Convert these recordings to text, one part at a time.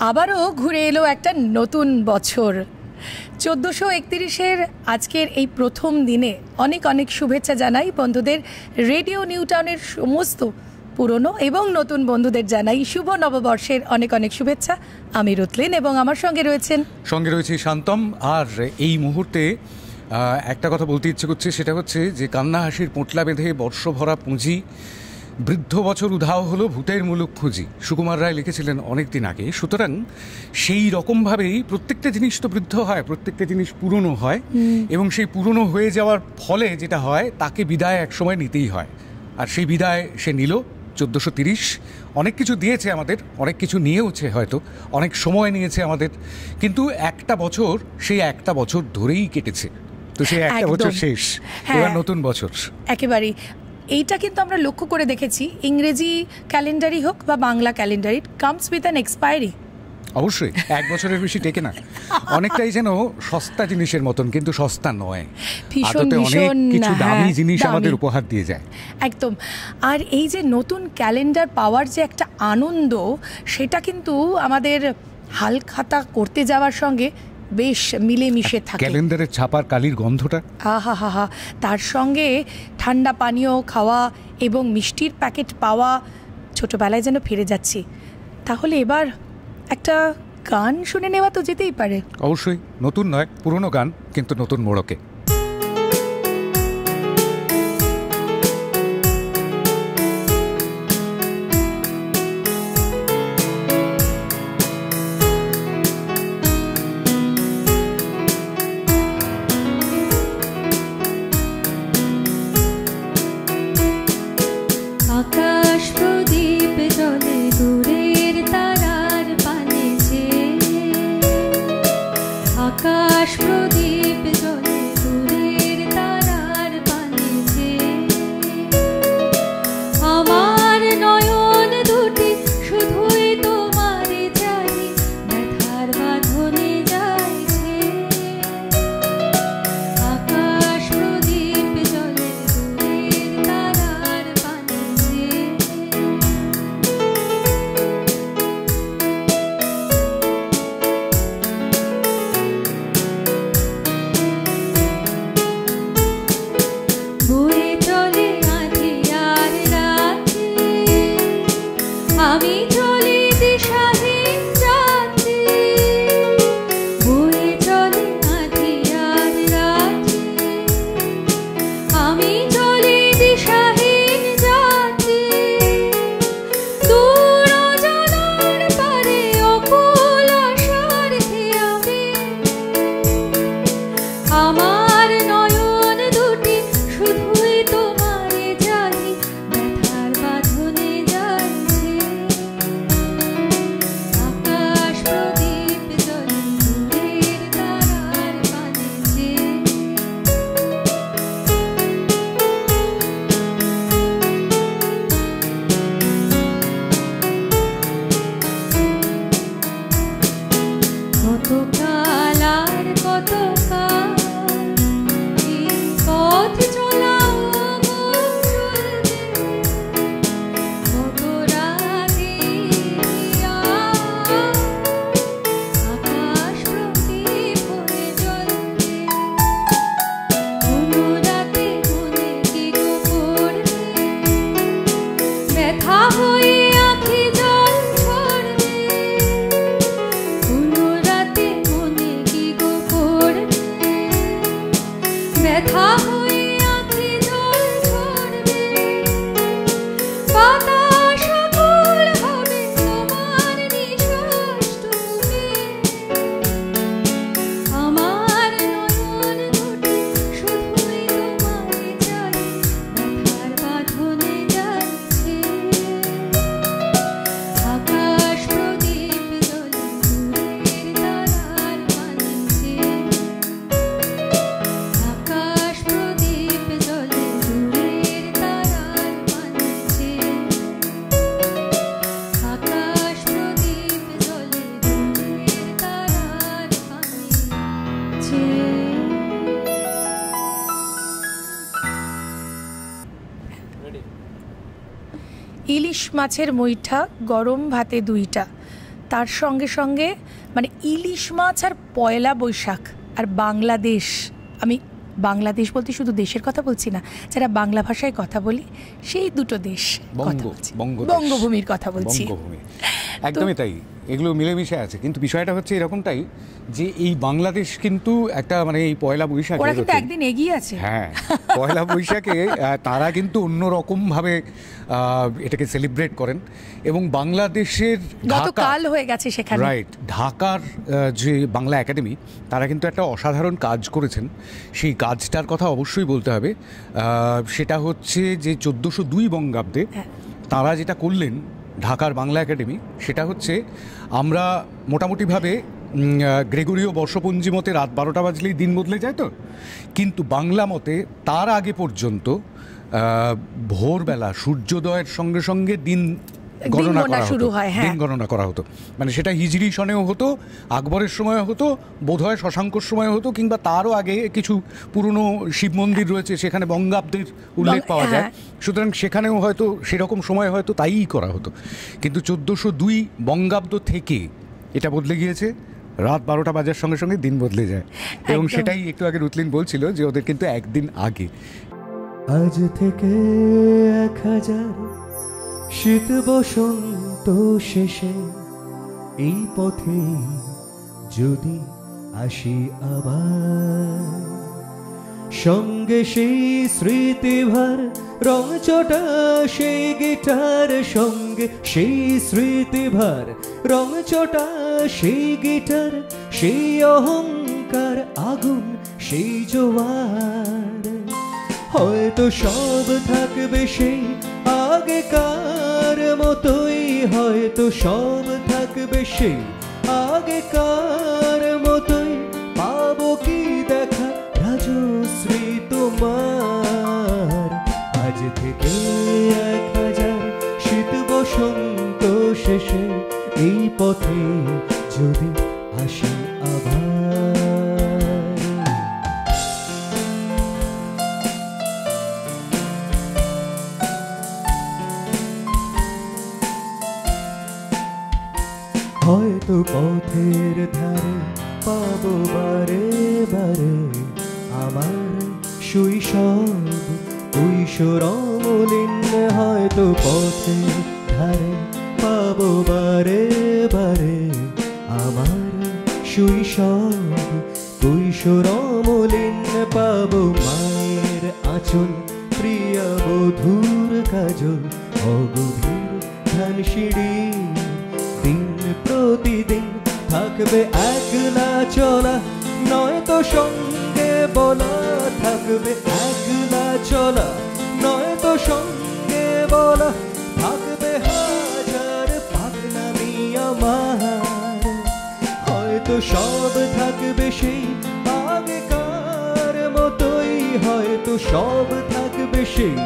আবারও ঘুরে এলো একটা নতুন বছর। 1431-এর আজকের এই প্রথম দিনে অনেক অনেক শুভেচ্ছা জানাই বন্ধুদের। রেডিও নিউ টাউনের সমস্ত পুরনো এবং নতুন বন্ধুদের জানাই শুভ নববর্ষের অনেক অনেক শুভেচ্ছা। আমি রুতলিন এবং আমার সঙ্গে রয়েছি শান্তম। আর এই মুহূর্তে একটা কথা বলতে ইচ্ছে করছে, সেটা হচ্ছে যে কান্না হাসির পোটলা বেঁধে বর্ষভরা পুঁজি, বৃদ্ধ বছর উধাও হলো ভূতের মুলুক খুঁজি, সুকুমার রায় লিখেছিলেন অনেক দিন আগে। সুতরাং সেই রকমভাবেই প্রত্যেকটা জিনিস তো বৃদ্ধ হয়, প্রত্যেকটা জিনিস পুরনো হয়, এবং সেই পুরনো হয়ে যাওয়ার ফলে যেটা হয় তাকে বিদায় একসময় নিতেই হয়। আর সেই বিদায় সে নিল 1430। অনেক কিছু দিয়েছে আমাদের, অনেক কিছু নিয়েওছে, হয়তো অনেক সময় নিয়েছে আমাদের, কিন্তু একটা বছর সেই একটা বছর ধরেই কেটেছে। তো সেই একটা বছর শেষ, এবার নতুন বছর একেবারেই। এইটা কিন্তু আমরা লক্ষ্য করে দেখেছি, ইংরেজি ক্যালেন্ডারই হোক বা Bangla calendar, it comes with an expiry. অবশ্যই এক বছরের বেশি টেকে না। অনেকটাই যেন সস্তা জিনিসের মতন, কিন্তু সস্তা নয়, আদতে অনেক কিছু দামি জিনিস আমাদের উপহার দিয়ে যায়। একদম। আর এই যে নতুন ক্যালেন্ডার পাওয়ার যে একটা আনন্দ, সেটা কিন্তু আমাদের হালখাতা করতে যাওয়ার সঙ্গে বেশ মিলেমিশে থাকে। ক্যালেন্ডারের ছাপার কালির গন্ধটা, আহা হা হা, তার সঙ্গে ঠান্ডা পানীয় খাওয়া এবং মিষ্টির প্যাকেট পাওয়া, ছোটবেলায় যেন ফিরে যাচ্ছি। তাহলে এবার একটা গান শুনে নেওয়া তো যেতেই পারে। অবশ্যই, নতুন নয়, পুরনো গান, কিন্তু নতুন মোড়কে। আকাশ প্রদীপ জলে দূরের তারার পানে যে, আকাশ প্রদীপ জলে দূরের তারার পানে যে, আমার নয়ন দুটি শুধুই তোমারে চাই, ব্যথার বাঁধনে যাইছে। আকাশ প্রদীপ জলে দূরের তারার পানে যে, বয়ে চলে আঁধিয়ার রাতে, আমি চলি দিশাহীন যাত্রী। বয়ে চলে আঁধিয়ার রাতে, আমি চলি দিশাহীন যাত্রী। দূর অজানার পারে অকুল আশার খেয়াবে, আমার নয়ন দুটি শুধুই তোমারে চাই, ব্যথার বাঁধনে যাইছে। আকাশ প্রদীপ জলে দূরের তারার পানে যে, কত কাল আর কত কাল এই পথ চলা চলবে, কত রাগে আকাশ প্রদীপ হয়ে জ্বলবে। কোনো রাতে মনে কি গো পড়বে, ব্যথা হয়ে আঁখি জল ছড়বে। কোনো রাতে মনে কি গো পড়বে, ব্যথা হয়ে আঁখি জল ছড়বে। বাতাস আকুল হবে তোমার নিঃশ্বাস টুকে, আমার নয়ন দুটি শুধুই তোমারে চাই, ব্যথার বাঁধনে যাচ্ছে। আকাশ প্রদীপ জলে দূরের তারার পানে যে, আকাশ প্রদীপ জলে দূরের তারার পানে যে, আকাশ প্রদীপ জলে দূরের তারার পানে যে। ইলিশ মাছের মুইঠা, গরম ভাতে দুইটা, তার সঙ্গে সঙ্গে মানে ইলিশ মাছ আর পয়লা বৈশাখ আর বাংলাদেশ, আমি বাংলাদেশ বলতে শুধু দেশের কথা বলছি না, যারা বাংলা ভাষায় কথা বলি সেই দুটো দেশ কথা বলছি, বঙ্গভূমির কথা বলছি। একদমই তাই, এগুলো মিলেমিশে আছে। কিন্তু বিষয়টা হচ্ছে এরকমটাই যে এই বাংলাদেশ কিন্তু একটা মানে এই পয়লা বৈশাখে ওরা কিন্তু একদিন এগিয়ে আছে। হ্যাঁ, পয়লা বৈশাখে তারা কিন্তু অন্যরকমভাবে এটাকে সেলিব্রেট করেন। এবং বাংলাদেশের গতকাল হয়ে গেছে সেখানে, রাইট, ঢাকার যে বাংলা একাডেমি তারা কিন্তু একটা অসাধারণ কাজ করেছেন। সেই কাজটার কথা অবশ্যই বলতে হবে। সেটা হচ্ছে যে 1402 বঙ্গাব্দে তারা যেটা করলেন ঢাকার বাংলা একাডেমি, সেটা হচ্ছে আমরা মোটামুটিভাবে গ্রেগরীয় বর্ষপঞ্জি মতে রাত 12টা বাজলেই দিন বদলে যায়, তো কিন্তু বাংলা মতে তার আগে পর্যন্ত ভোরবেলা সূর্যোদয়ের সঙ্গে সঙ্গে দিন গণনা করা শুরু হয়, দিন গণনা করা হতো। মানে সেটা হিজরি সনেও হতো, আকবরের সময় হতো, বোধহয় শশাঙ্কর সময় হতো, কিংবা তারও আগে কিছু পুরনো শিব মন্দির রয়েছে সেখানে বঙ্গাব্দের উল্লেখ পাওয়া যায়। সুতরাং সেখানেও হয়তো সেরকম সময় হয়তো তাইই করা হতো। কিন্তু 1402 বঙ্গাব্দ থেকে এটা বদলে গিয়েছে, রাত 12টা বাজার সঙ্গে সঙ্গে দিন বদলে যায়। এবং সেটাই একটু আগে রুতলিন বলছিল যে ওদের কিন্তু একদিন আগে। আজ থেকে 1000 শীত বসন্ত শেষে এই পথে যদি আসি আবার, সঙ্গে সেই স্মৃতিভার রং চটা সেই গিটার, সঙ্গে সেই স্মৃতিভার রং চটা সেই গিটার, সেই অহংকার আগুন সেই জোয়ার, হয়তো সব থাকবে সেই আগেকার মতোই, হয়তো সব থাকবে সেই আগেকার মতোই, পাবো কি দেখা রাজশ্রী তোমার। আজ থেকে 1000 শীত বসন্ত শেষে এই পথে যদি আসি আবার। হয়তো পথের ধারে পাবো বারে বারে আমার শৈশব কৈশোর অমলিন, হয়তো পথের ধারে পাবো বারে বারে আমার শৈশব কৈশোর অমলিন, পাবো মায়ের আঁচল প্রিয়া বধূর কাজল অগভীর ধান সিঁড়ি, দিন প্রতিদিন থাকবে একলা চলা নয়তো সঙ্গে বলা, থাকবে একলা চলা নয়তো সঙ্গে বলা, থাকবে হাজার পাগলামি আমার, হয়তো সব থাকবে সেই আগেকার মতোই, হয়তো সব থাকবে সেই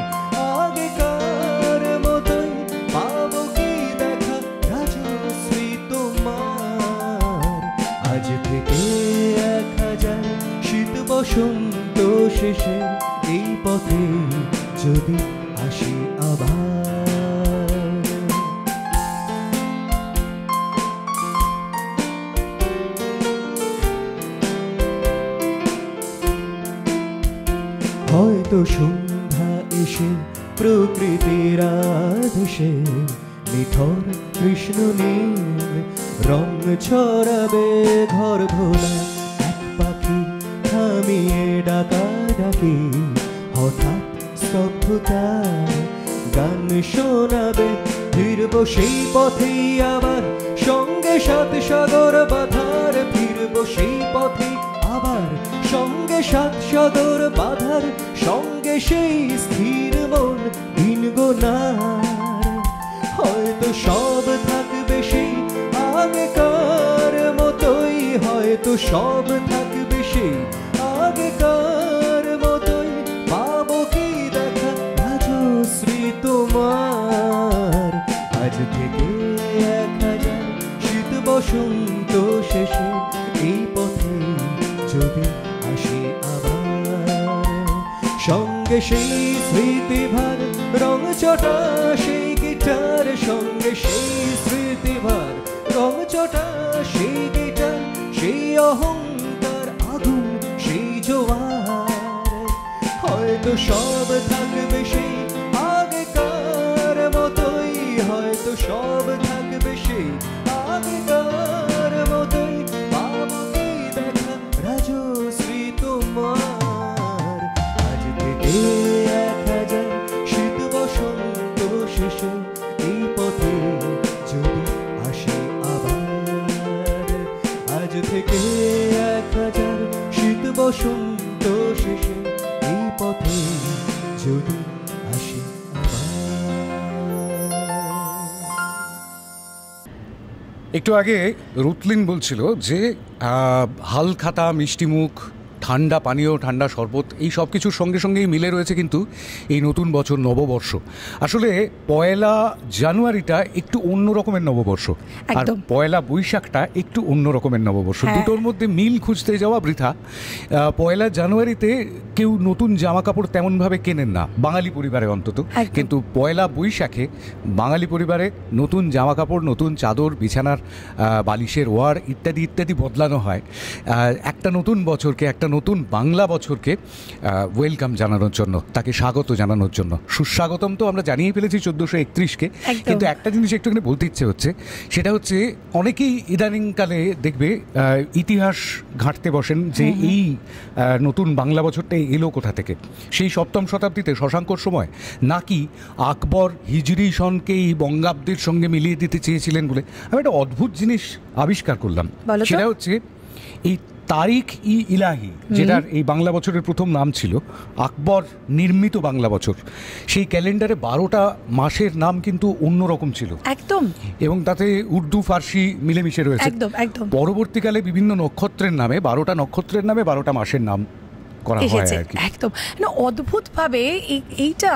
আগেকার মতোই, পাবো কি দেখা রাজশ্রী তোমার। আজ থেকে 1000 শীত বসন্ত শেষে এই পথে যদি আসি আবার। হয়তো সন্ধ্যা এসে প্রকৃতির আদেশে নিথর কৃষ্ণ নীল রং ছড়াবে ঘর ভোলা, এক পাখি থামিয়ে ডাকা ডাকি, হঠাৎ স্তব্ধতা গান শোনাবে, ফিরবো সেই পথেই আবার, সঙ্গে 7 সাগর বাঁধার, ফিরবো সেই পথে আবার, সঙ্গে 7 সাগর বাঁধার, সঙ্গে সেই স্থির মন দিন গোনার, হয়তো সব থাকবে সেই আগেকার মতোই, হয়তো সব থাকবে সেই আগেকার মতোই, পাবো কি দেখা রাজশ্রী তোমার। আজ থেকে 1000 শীত বসন্ত শেষে এই পথে যদি আসি আবার, সঙ্গে সেই স্মৃতিভার রং চটা সেই গিটার, সঙ্গে সেই স্মৃতিভার রং চটা সেই গিটার, সেই অহংকার, আগুন সেই জোয়ার। হয়তো সব থাকবে সেই আগেকার মতোই, হয়তো সব থাকবে সেই আগেকার মতোই। পাবো কি দেখা রাজশ্রী তোমার? আজ থেকে 1000 শীত বসন্ত শেষে এই পথে যদি আসে আবার। আজ থেকে 1000 শীত বসন্ত শেষে এই পথে যদি আসে একটু আগে রুতলিন বলছিল যে হালখাতা মিষ্টিমুখ, ঠান্ডা পানীয়, ঠান্ডা শরবত, এই সব কিছুর সঙ্গে সঙ্গেই মিলে রয়েছে কিন্তু এই নতুন বছর, নববর্ষ। আসলে পয়লা জানুয়ারিটা একটু অন্য রকমের নববর্ষ, আর পয়লা বৈশাখটা একটু অন্য রকমের নববর্ষ। দুটোর মধ্যে মিল খুঁজতে যাওয়া বৃথা। পয়লা জানুয়ারিতে কেউ নতুন জামা কাপড় তেমনভাবে কেনেন না, বাঙালি পরিবারে অন্তত, কিন্তু পয়লা বৈশাখে বাঙালি পরিবারে নতুন জামা কাপড়, নতুন চাদর, বিছানার বালিশের ওয়ার ইত্যাদি ইত্যাদি বদলানো হয় একটা নতুন বছরকে, একটা নতুন বাংলা বছরকে ওয়েলকাম জানানোর জন্য, তাকে স্বাগত জানানোর জন্য। সুস্বাগতম তো আমরা জানিয়ে ফেলেছি 1431-কে, কিন্তু একটা জিনিস একটুখানি বলতে ইচ্ছে হচ্ছে, সেটা হচ্ছে অনেকেই ইদানিংকালে দেখবে ইতিহাস ঘাঁটতে বসেন যে এই নতুন বাংলা বছরটা এলো কোথা থেকে। সেই 7ম শতাব্দীতে শশাঙ্কর সময়, নাকি আকবর হিজরি সনকে এই বঙ্গাব্দের সঙ্গে মিলিয়ে দিতে চেয়েছিলেন বলে আমি একটা অদ্ভুত জিনিস আবিষ্কার করলাম। সেটা হচ্ছে এই তারিখ ই ইলাহি, যেটার এই বাংলা বছরের প্রথম নাম ছিল, আকবর নির্মিত বাংলা বছর, সেই ক্যালেন্ডারে 12টা মাসের নাম কিন্তু অন্যরকম ছিল একদম, এবং তাতে উর্দু ফার্সি মিলেমিশে রয়েছে। একদম একদম। পরবর্তীকালে বিভিন্ন নক্ষত্রের নামে 12টা নক্ষত্রের নামে 12টা মাসের নাম করা হয় আর কি। একদম অদ্ভুতভাবে এইটা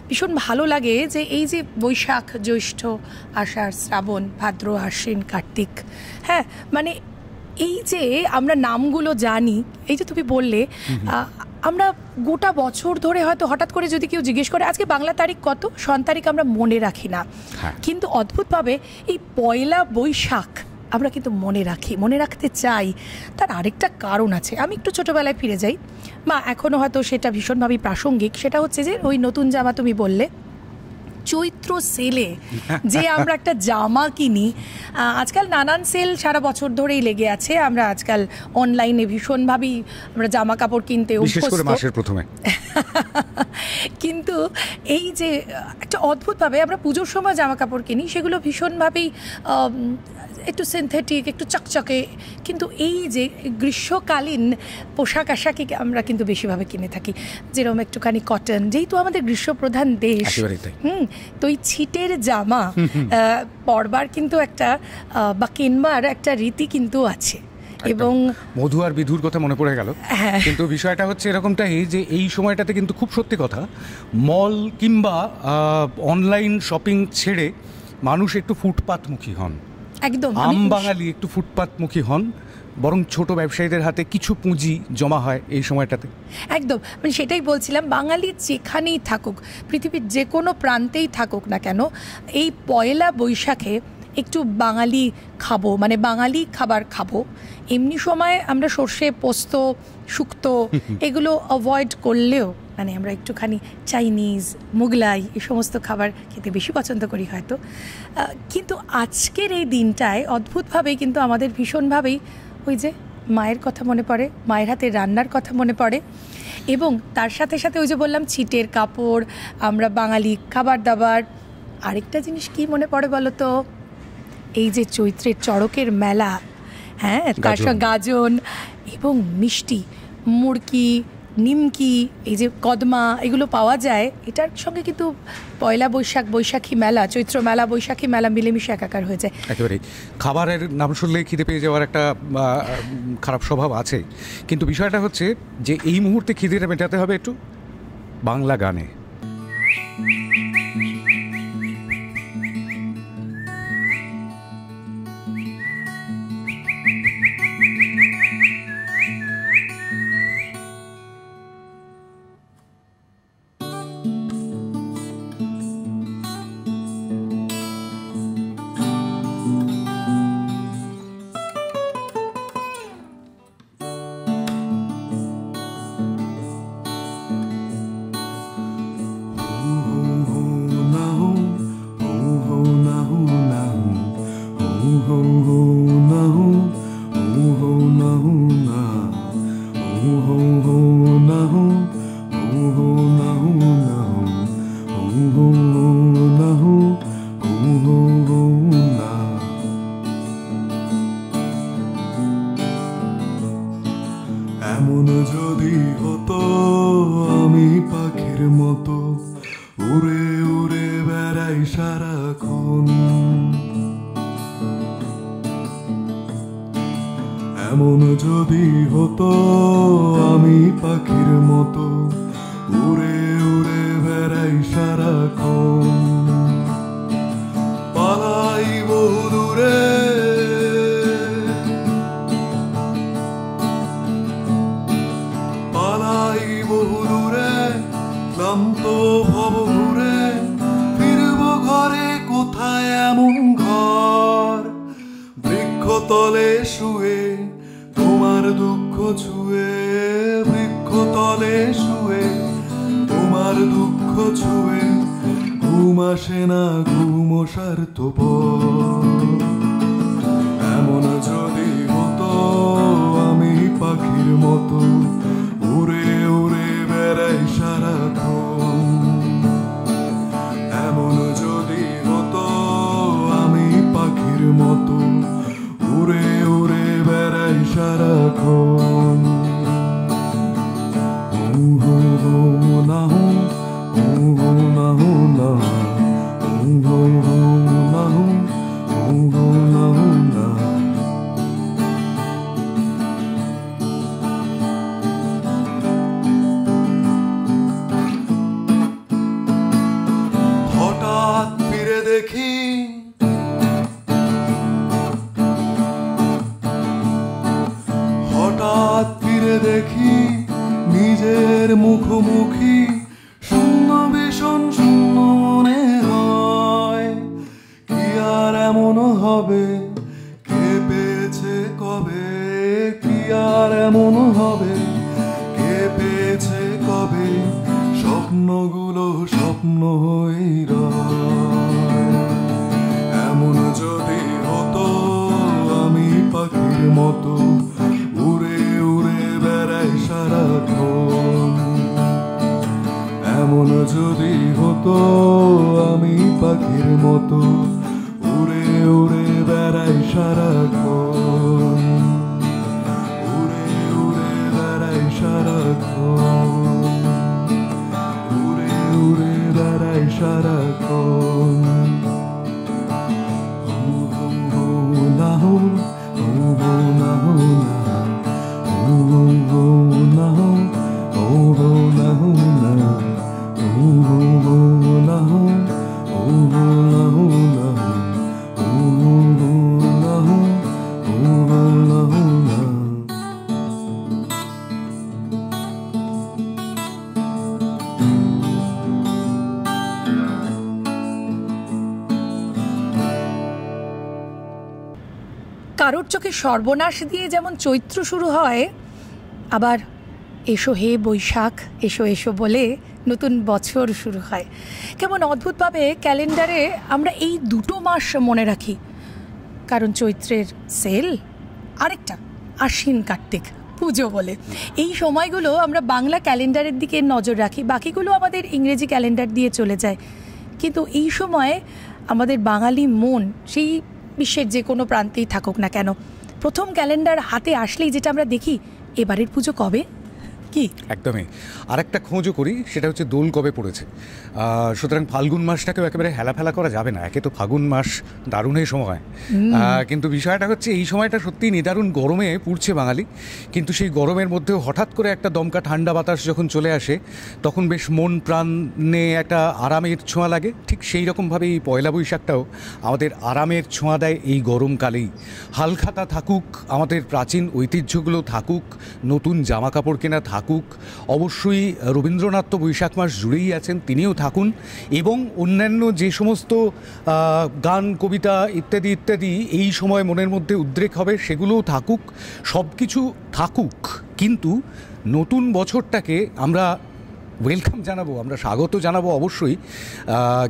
ভীষণ ভালো লাগে যে এই যে বৈশাখ, জ্যৈষ্ঠ, আষাঢ়, শ্রাবণ, ভাদ্র, আশ্বিন, কার্তিক, হ্যাঁ, মানে এই যে আমরা নামগুলো জানি, এই যে তুমি বললে, আমরা গোটা বছর ধরে হয়তো হঠাৎ করে যদি কেউ জিজ্ঞেস করে আজকে বাংলা তারিখ কত, সন তারিখ আমরা মনে রাখি না, কিন্তু অদ্ভুতভাবে এই পয়লা বৈশাখ আমরা কিন্তু মনে রাখি, মনে রাখতে চাই। তার আরেকটা কারণ আছে। আমি একটু ছোটোবেলায় ফিরে যাই, মা এখনও হয়তো সেটা ভীষণভাবেই প্রাসঙ্গিক। সেটা হচ্ছে যে ওই নতুন জামা তুমি বললে, চৈত্র সেলে যে আমরা একটা জামা কিনি, আজকাল নানান সেল সারা বছর ধরেই লেগে আছে। আমরা আজকাল অনলাইনে ভীষণভাবেই আমরা জামা কাপড় কিনতে অভ্যস্ত, মাসের প্রথমে। কিন্তু এই যে একটা অদ্ভুতভাবে আমরা পুজোর সময় জামা কাপড় কিনি, সেগুলো ভীষণভাবেই একটু সিনথেটিক, একটু চকচকে, কিন্তু এই যে গ্রীষ্মকালীন পোশাক আশাকই আমরা কিন্তু বেশিভাবে কিনে থাকি, যেরকম একটুখানি কটন, যেহেতু আমাদের গ্রীষ্মপ্রধান দেশ। তো এই ছিটের জামা পরবার কিন্তু একটা বা কিনবার একটা রীতি কিন্তু আছে। এবং মধু আর বিধুর কথা মনে পড়ে গেল, কিন্তু বিষয়টা হচ্ছে এরকমটাই যে এই সময়টাতে কিন্তু খুব সত্যি কথা, মল কিংবা অনলাইন শপিং ছেড়ে মানুষ একটু ফুটপাতমুখী হন। একদম, বাঙালি একটু ফুটপাতমুখী হন, বরং ছোট ব্যবসায়ীদের হাতে কিছু পুঁজি জমা হয় এই সময়টাতে। একদম, মানে সেটাই বলছিলাম, বাঙালি যেখানেই থাকুক, পৃথিবীর যে কোনো প্রান্তেই থাকুক না কেন, এই পয়লা বৈশাখে একটু বাঙালি খাবো, মানে বাঙালি খাবার খাবো। এমনি সময় আমরা সর্ষে, পোস্ত, শুক্তো এগুলো অ্যাভয়েড করলেও মানে আমরা একটুখানি চাইনিজ, মুগলাই এই সমস্ত খাবার খেতে বেশি পছন্দ করি হয়তো। কিন্তু আজকের এই দিনটায় অদ্ভুতভাবেই কিন্তু আমাদের ভীষণভাবেই ওই যে মায়ের কথা মনে পড়ে, মায়ের হাতের রান্নার কথা মনে পড়ে, এবং তার সাথে সাথে ওই যে বললাম ছিটের কাপড়, আমরা বাঙালি খাবার দাবার। আরেকটা জিনিস কি মনে পড়ে বলো তো, এই যে চৈত্রের চড়কের মেলা, হ্যাঁ, তার সঙ্গে গাজন এবং মিষ্টি, মুড়কি, নিমকি, এই যে কদমা, এগুলো পাওয়া যায়। এটার সঙ্গে কিন্তু পয়লা বৈশাখ, বৈশাখী মেলা, চৈত্র মেলা, বৈশাখী মেলা মিলেমিশে একাকার হয়ে যায়। একেবারেই খাবারের নাম শুনলে খিদে পেয়ে যাওয়ার একটা খারাপ স্বভাব আছে, কিন্তু বিষয়টা হচ্ছে যে এই মুহূর্তে খিদেটা মেটাতে হবে একটু বাংলা গানে। সারাক্ষণ। এমন যদি হতো আমি পাখির মতো উড়ে উড়ে বেড়াই সারাক্ষণ। পালাই বহু দূরে, পালাই বহু দূরে, ক্লান্ত ভব ঘুরে, ফিরব ঘরে কোথায় এমন ঘর, বৃক্ষতলে শুয়ে তোমার দুঃখ ছুঁয়ে, বৃক্ষতলে শুয়ে তোমার দুঃখ ছুঁয়ে, ঘুম আসে না ঘুম স্বার্থপর। এমন যদি হতো আমি পাখির মতো উড়ে উড়ে বেড়াই সারাক্ষণ। এমন যদি হতো আমি পাখির মতো উড়ে উড়ে বেড়াই সারাক্ষণ। না হঠাৎ ফিরে দেখি হঠাৎ ফিরে দেখি নিজের মুখোমুখি, শূন্য ভীষণ শূন্য মনে হয়। কি আর এমন হবে, কে পেয়েছে কবে, কি আর এমন হবে, কে পেয়েছে কবে, স্বপ্নগুলো স্বপ্ন হয়ে রয়। এমন যদি হতো আমি পাখির মতো উড়ে উড়ে বেড়াই সারাক্ষণ। এমন যদি হতো আমি পাখির মতো উড়ে উড়ে বেড়াই সারাক্ষণ, উড়ে উড়ে বেড়াই সারাক্ষণ, উড়ে উড়ে বেড়াই সারাক্ষণ। কারোর চোখে সর্বনাশ দিয়ে যেমন চৈত্র শুরু হয়, আবার এসো হে বৈশাখ এসো এসো বলে নতুন বছর শুরু হয়। কেমন অদ্ভুতভাবে ক্যালেন্ডারে আমরা এই দুটো মাস মনে রাখি, কারণ চৈত্রের সেল, আরেকটা আশ্বিন কার্তিক পুজো বলে। এই সময়গুলো আমরা বাংলা ক্যালেন্ডারের দিকে নজর রাখি, বাকিগুলো আমাদের ইংরেজি ক্যালেন্ডার দিয়ে চলে যায়। কিন্তু এই সময়ে আমাদের বাঙালি মন সেই বিশ্বের যে কোনো প্রান্তেই থাকুক না কেন, প্রথম ক্যালেন্ডার হাতে আসলেই যেটা আমরা দেখি, এবারের পুজো কবে, কি একদমই। আরেকটা খোঁজও করি, সেটা হচ্ছে দোল কবে পড়েছে। সুতরাং ফাল্গুন মাসটাকেও একেবারে হেলাফেলা করা যাবে না। একে তো ফাগুন মাস দারুণের সময়, কিন্তু বিষয়টা হচ্ছে এই সময়টা সত্যিই নিদারুণ গরমে পুড়ছে বাঙালি। কিন্তু সেই গরমের মধ্যেও হঠাৎ করে একটা দমকা ঠান্ডা বাতাস যখন চলে আসে, তখন বেশ মন প্রাণে একটা আরামের ছোঁয়া লাগে। ঠিক সেই রকমভাবে এই পয়লা বৈশাখটাও আমাদের আরামের ছোঁয়া দেয় এই গরমকালেই। হালখাতা থাকুক, আমাদের প্রাচীন ঐতিহ্যগুলো থাকুক, নতুন জামা কাপড় কেনা থাকুক, অবশ্যই রবীন্দ্রনাথ তো বৈশাখ মাস জুড়েই আছেন, তিনিও থাকুন, এবং অন্যান্য যে সমস্ত গান কবিতা ইত্যাদি ইত্যাদি এই সময় মনের মধ্যে উদ্রেক হবে সেগুলোও থাকুক, সব কিছু থাকুক। কিন্তু নতুন বছরটাকে আমরা ওয়েলকাম জানাবো, আমরা স্বাগত জানাবো অবশ্যই,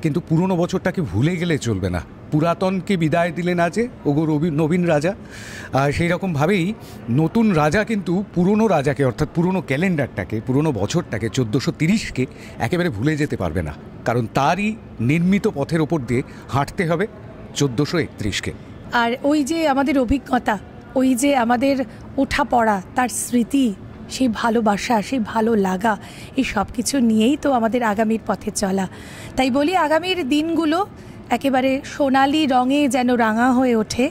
কিন্তু পুরনো বছরটাকে ভুলে গেলে চলবে না। পুরাতনকে বিদায় দিলেন আজে ওগো নবীন রাজা, সেই রকমভাবেই নতুন রাজা কিন্তু পুরনো রাজাকে, অর্থাৎ পুরনো ক্যালেন্ডারটাকে, পুরনো বছরটাকে 1430কে একেবারে ভুলে যেতে পারবে না, কারণ তারই নির্মিত পথের ওপর দিয়ে হাঁটতে হবে 1431কে। আর ওই যে আমাদের অভিজ্ঞতা, ওই যে আমাদের ওঠা পড়া, তার স্মৃতি, সেই ভালোবাসা, সেই ভালো লাগা, এই সব কিছু নিয়েই তো আমাদের আগামীর পথে চলা। তাই বলি আগামীর দিনগুলো একেবারে সোনালি রঙে যেন রাঙা হয়ে ওঠে।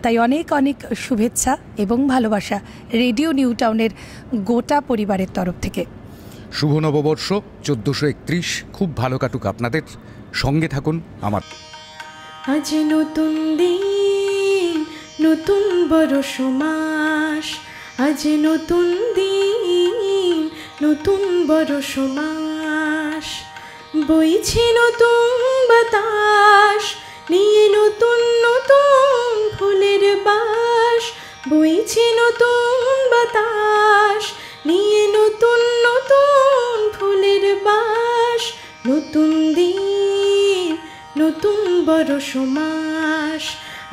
তাই অনেক অনেক শুভেচ্ছা এবং ভালোবাসা রেডিও নিউ টাউনের গোটা পরিবারের তরফ থেকে। শুভ নববর্ষ 1431, খুব ভালো কাটুক আপনাদের, সঙ্গে থাকুন আমার। আজ নতুন দিন, নতুন বরষ মাস, আজ নতুন দিন, নতুন বরষ মাস, বইছে নতুন বাতাস, নিয়ে নতুন নতুন ফুলের বাস, বইছে নতুন বাতাস, নিয়ে নতুন নতুন ফুলের বাস, নতুন দিন, নতুন বরষ মাস,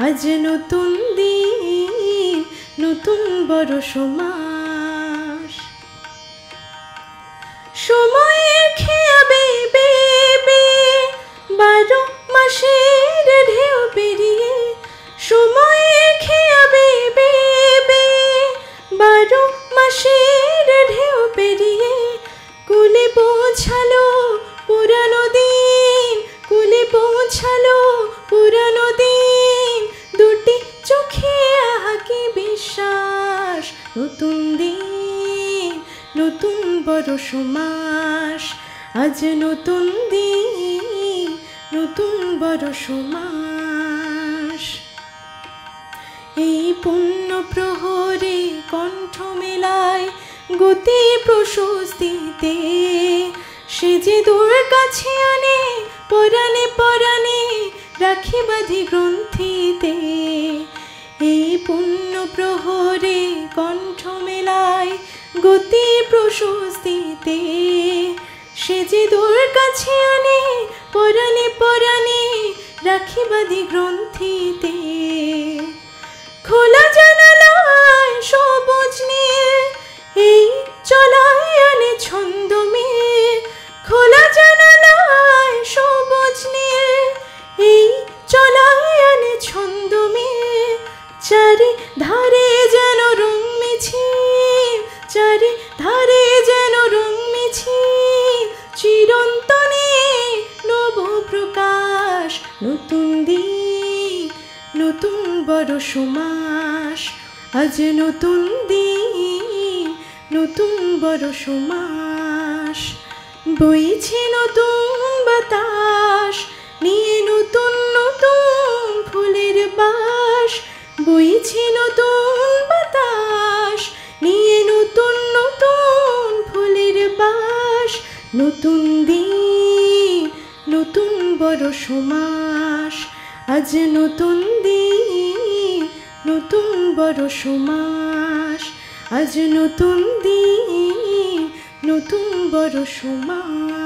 আজ নতুন দিন, নতুন বরষ মাস। সময়ের খেয়াবে বেবে 12 মাসের ঢেউ পেরিয়ে, সময়ের খেয়াবে বেবে 12 মাসের ঢেউ পেরিয়ে, কুলে পৌঁছালো পুরানো দিন, কুলে পৌঁছালো পুরানো দিন, দুটি চোখে আহা কি বিশ্বাস, নতুন দিন, নতুন বরষ মাস, আজ নতুন দিন, নতুন বরষ মাস। এই পুণ্য প্রহরে কণ্ঠ মেলায় গতি প্রশস্তিতে, সে যে দূর কাছে আনে পরাণে পরাণে রাখি বাঁধি গ্রন্থিতে। এই পুণ্য প্রহরে কণ্ঠ মেলায় গতি প্রশস্তিতে, সে যে দূর কাছে আনে পরাণে পরাণে রাখি বাঁধি গ্রন্থিতে। খোলা জানালায় সবুজ নীল, এই চলায় আনে ছন্দ মিল, খোলা জানালায় সবুজ নীল, এই চলায় আনে ছন্দ মিল, চারি ধারে যেন রং মিছিল, চারি ধারে যেন রং মিছিল, চিরন্তনে নব প্রকাশ, নতুন দিন, নতুন বরষ মাস, আজ নতুন দিন, নতুন বরষ মাস, বইছে নতুন বাতাস, নিয়ে নতুন নতুন ফুলের বাস, বইছে নতুন বাতাস, নিয়ে নতুন নতুন ফুলের বাস, নতুন দিন, নতুন বরষ মাস, আজ নতুন দিন, নতুন বরষ মাস, আজ নতুন দিন, নতুন বরষ মাস।